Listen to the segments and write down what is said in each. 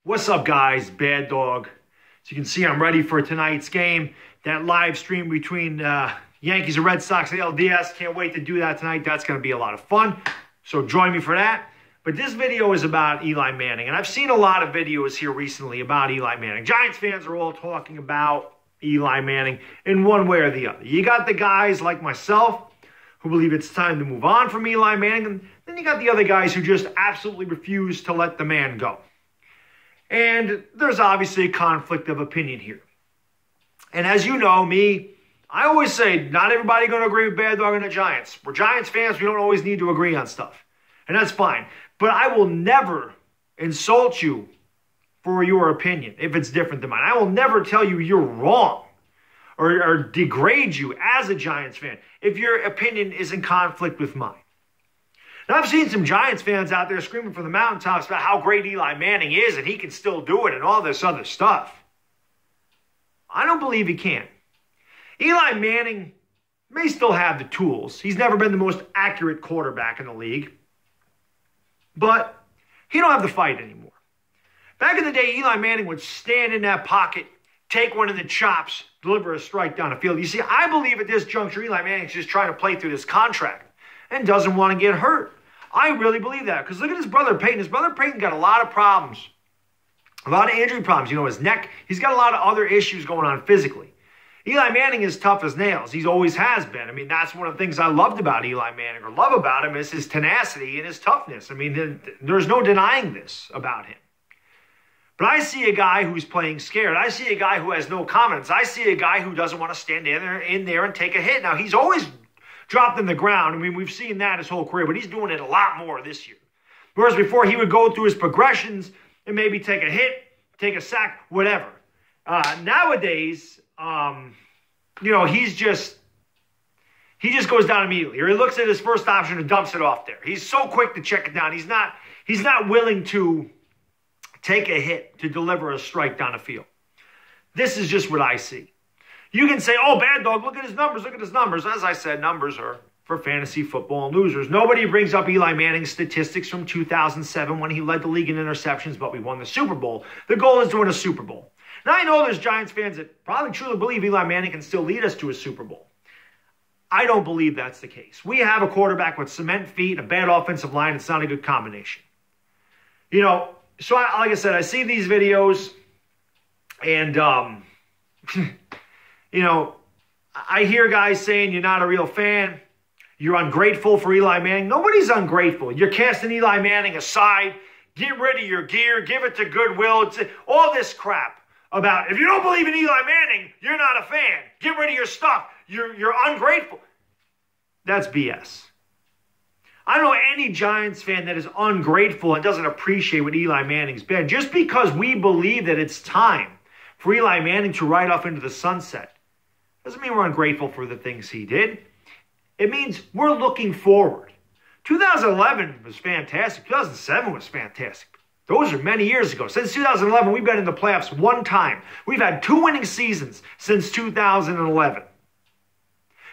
What's up, guys? Bad Dog. As you can see, I'm ready for tonight's game. That live stream between Yankees and Red Sox at LDS. Can't wait to do that tonight. That's going to be a lot of fun. So join me for that. But this video is about Eli Manning. And I've seen a lot of videos here recently about Eli Manning. Giants fans are all talking about Eli Manning in one way or the other. You got the guys like myself who believe it's time to move on from Eli Manning. And then you got the other guys who just absolutely refuse to let the man go. And there's obviously a conflict of opinion here. And as you know, I always say, not everybody going to agree with Bad Dog and the Giants. We're Giants fans. We don't always need to agree on stuff. And that's fine. But I will never insult you for your opinion if it's different than mine. I will never tell you you're wrong or degrade you as a Giants fan if your opinion is in conflict with mine. Now, I've seen some Giants fans out there screaming from the mountaintops about how great Eli Manning is and he can still do it and all this other stuff. I don't believe he can. Eli Manning may still have the tools. He's never been the most accurate quarterback in the league. But he don't have the fight anymore. Back in the day, Eli Manning would stand in that pocket, take one of the chops, deliver a strike down the field. You see, I believe at this juncture, Eli Manning's just trying to play through this contract and doesn't want to get hurt. I really believe that because look at his brother Peyton. His brother Peyton got a lot of problems, a lot of injury problems. You know, his neck, he's got a lot of other issues going on physically. Eli Manning is tough as nails. He always has been. I mean, that's one of the things I loved about Eli Manning, or love about him, is his tenacity and his toughness. I mean, there's no denying this about him. But I see a guy who's playing scared. I see a guy who has no confidence. I see a guy who doesn't want to stand in there and take a hit. Now, he's always dropped in the ground. I mean, we've seen that his whole career, but he's doing it a lot more this year. Whereas before, he would go through his progressions and maybe take a hit, take a sack, whatever. Nowadays, you know, he just goes down immediately, or he looks at his first option and dumps it off there. He's so quick to check it down. He's not willing to take a hit to deliver a strike down the field. This is just what I see. You can say, oh, Bad Dog, look at his numbers, look at his numbers. As I said, numbers are for fantasy football and losers. Nobody brings up Eli Manning's statistics from 2007 when he led the league in interceptions, but we won the Super Bowl. The goal is to win a Super Bowl. Now, I know there's Giants fans that probably truly believe Eli Manning can still lead us to a Super Bowl. I don't believe that's the case. We have a quarterback with cement feet and a bad offensive line. It's not a good combination. You know, so like I said, I see these videos and, you know, I hear guys saying you're not a real fan. You're ungrateful for Eli Manning. Nobody's ungrateful. You're casting Eli Manning aside. Get rid of your gear. Give it to Goodwill. All this crap about if you don't believe in Eli Manning, you're not a fan. Get rid of your stuff. You're ungrateful. That's BS. I don't know any Giants fan that is ungrateful and doesn't appreciate what Eli Manning's been. Just because we believe that it's time for Eli Manning to ride off into the sunset doesn't mean we're ungrateful for the things he did. It means we're looking forward. 2011 was fantastic. 2007 was fantastic. Those are many years ago. Since 2011, we've been in the playoffs one time. We've had 2 winning seasons since 2011.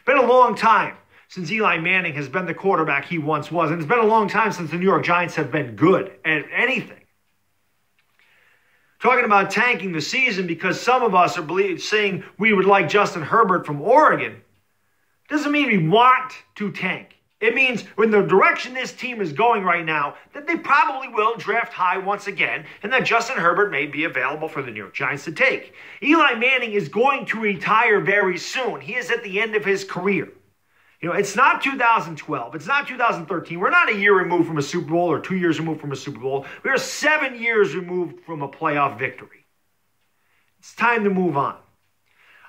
Been a long time since Eli Manning has been the quarterback he once was. And it's been a long time since the New York Giants have been good at anything. Talking about tanking the season because some of us are saying we would like Justin Herbert from Oregon doesn't mean we want to tank. It means in the direction this team is going right now that they probably will draft high once again and that Justin Herbert may be available for the New York Giants to take. Eli Manning is going to retire very soon. He is at the end of his career. You know, it's not 2012. It's not 2013. We're not a year removed from a Super Bowl or 2 years removed from a Super Bowl. We are 7 years removed from a playoff victory. It's time to move on.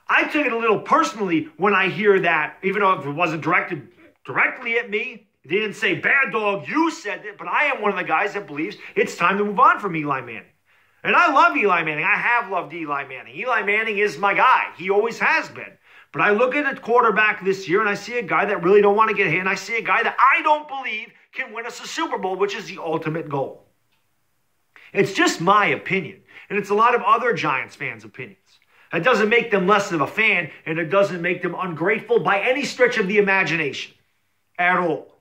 I took it a little personally when I hear that, even though it wasn't directed directly at me. It didn't say, Bad Dog, you said it, but I am one of the guys that believes it's time to move on from Eli Manning. And I love Eli Manning. I have loved Eli Manning. Eli Manning is my guy. He always has been. But I look at a quarterback this year and I see a guy that really don't want to get hit. And I see a guy that I don't believe can win us a Super Bowl, which is the ultimate goal. It's just my opinion. And it's a lot of other Giants fans' opinions. That doesn't make them less of a fan, and it doesn't make them ungrateful by any stretch of the imagination at all.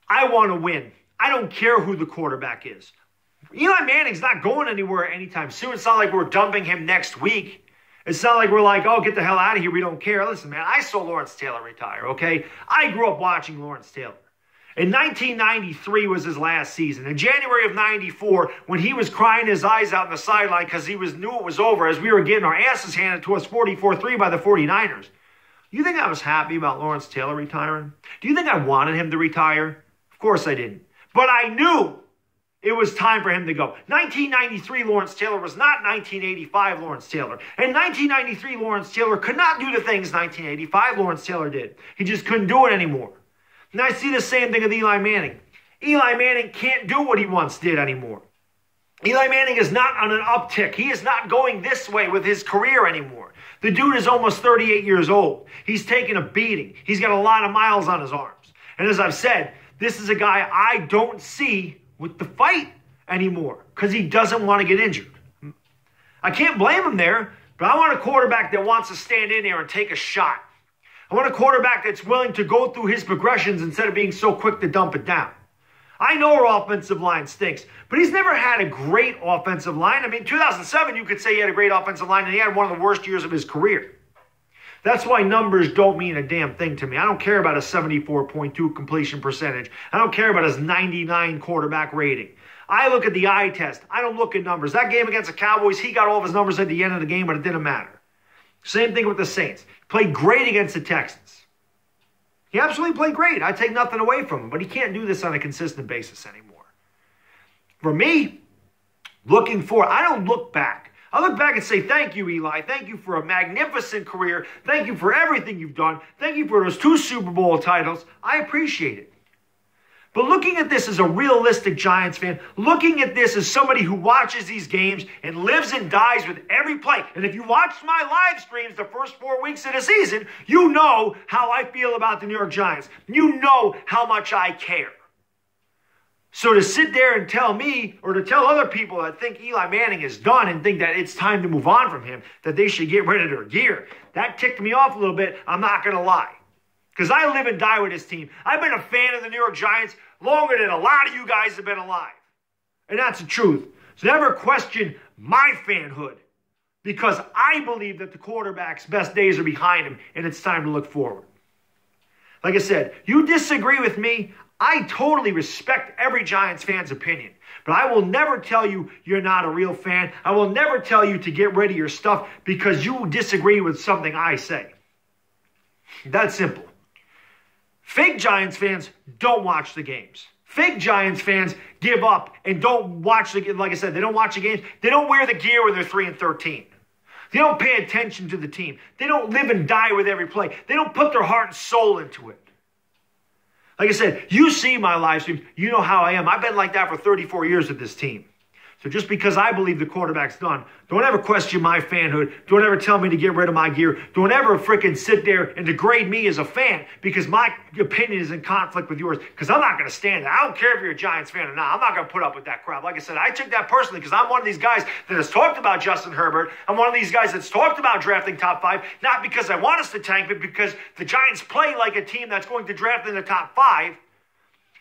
I want to win. I don't care who the quarterback is. Eli Manning's not going anywhere anytime soon. It's not like we're dumping him next week. It's not like we're like, oh, get the hell out of here. We don't care. Listen, man, I saw Lawrence Taylor retire, okay? I grew up watching Lawrence Taylor. In 1993 was his last season. In January of 94, when he was crying his eyes out on the sideline because he knew it was over as we were getting our asses handed to us 44-3 by the 49ers. You think I was happy about Lawrence Taylor retiring? Do you think I wanted him to retire? Of course I didn't. But I knew it was time for him to go. 1993 Lawrence Taylor was not 1985 Lawrence Taylor. And 1993 Lawrence Taylor could not do the things 1985 Lawrence Taylor did. He just couldn't do it anymore. And I see the same thing with Eli Manning. Eli Manning can't do what he once did anymore. Eli Manning is not on an uptick. He is not going this way with his career anymore. The dude is almost 38 years old. He's taken a beating. He's got a lot of miles on his arms. And as I've said, this is a guy I don't see with the fight anymore because he doesn't want to get injured. I can't blame him there, but I want a quarterback that wants to stand in there and take a shot. I want a quarterback that's willing to go through his progressions instead of being so quick to dump it down. I know our offensive line stinks, but he's never had a great offensive line. I mean, 2007, you could say he had a great offensive line, and he had one of the worst years of his career. That's why numbers don't mean a damn thing to me. I don't care about a 74.2 completion percentage. I don't care about his 99 quarterback rating. I look at the eye test. I don't look at numbers. That game against the Cowboys, he got all of his numbers at the end of the game, but it didn't matter. Same thing with the Saints. Played great against the Texans. He absolutely played great. I take nothing away from him, but he can't do this on a consistent basis anymore. For me, I don't look back. I look back and say, thank you, Eli. Thank you for a magnificent career. Thank you for everything you've done. Thank you for those 2 Super Bowl titles. I appreciate it. But looking at this as a realistic Giants fan, looking at this as somebody who watches these games and lives and dies with every play. And if you watched my live streams the first 4 weeks of the season, you know how I feel about the New York Giants. You know how much I care. So to sit there and tell me or to tell other people that think Eli Manning is done and think that it's time to move on from him, that they should get rid of their gear, that ticked me off a little bit. I'm not going to lie. Because I live and die with this team. I've been a fan of the New York Giants longer than a lot of you guys have been alive. And that's the truth. So never question my fanhood. Because I believe that the quarterback's best days are behind him and it's time to look forward. Like I said, you disagree with me, I totally respect every Giants fan's opinion. But I will never tell you you're not a real fan. I will never tell you to get rid of your stuff because you disagree with something I say. That's simple. Fake Giants fans don't watch the games. Fake Giants fans give up and don't watch the games. Like I said, they don't watch the games. They don't wear the gear when they're 3-13. They don't pay attention to the team. They don't live and die with every play. They don't put their heart and soul into it. Like I said, you see my live streams. You know how I am. I've been like that for 34 years with this team. So just because I believe the quarterback's done, don't ever question my fanhood. Don't ever tell me to get rid of my gear. Don't ever freaking sit there and degrade me as a fan because my opinion is in conflict with yours because I'm not going to stand there. I don't care if you're a Giants fan or not. I'm not going to put up with that crap. Like I said, I took that personally because I'm one of these guys that has talked about Justin Herbert. I'm one of these guys that's talked about drafting top 5, not because I want us to tank, but because the Giants play like a team that's going to draft in the top 5.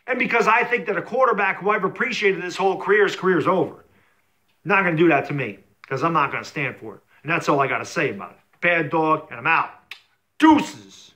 And because I think that a quarterback who I've appreciated his whole career, his career's over. Not going to do that to me because I'm not going to stand for it. And that's all I got to say about it. Bad dog, and I'm out. Deuces.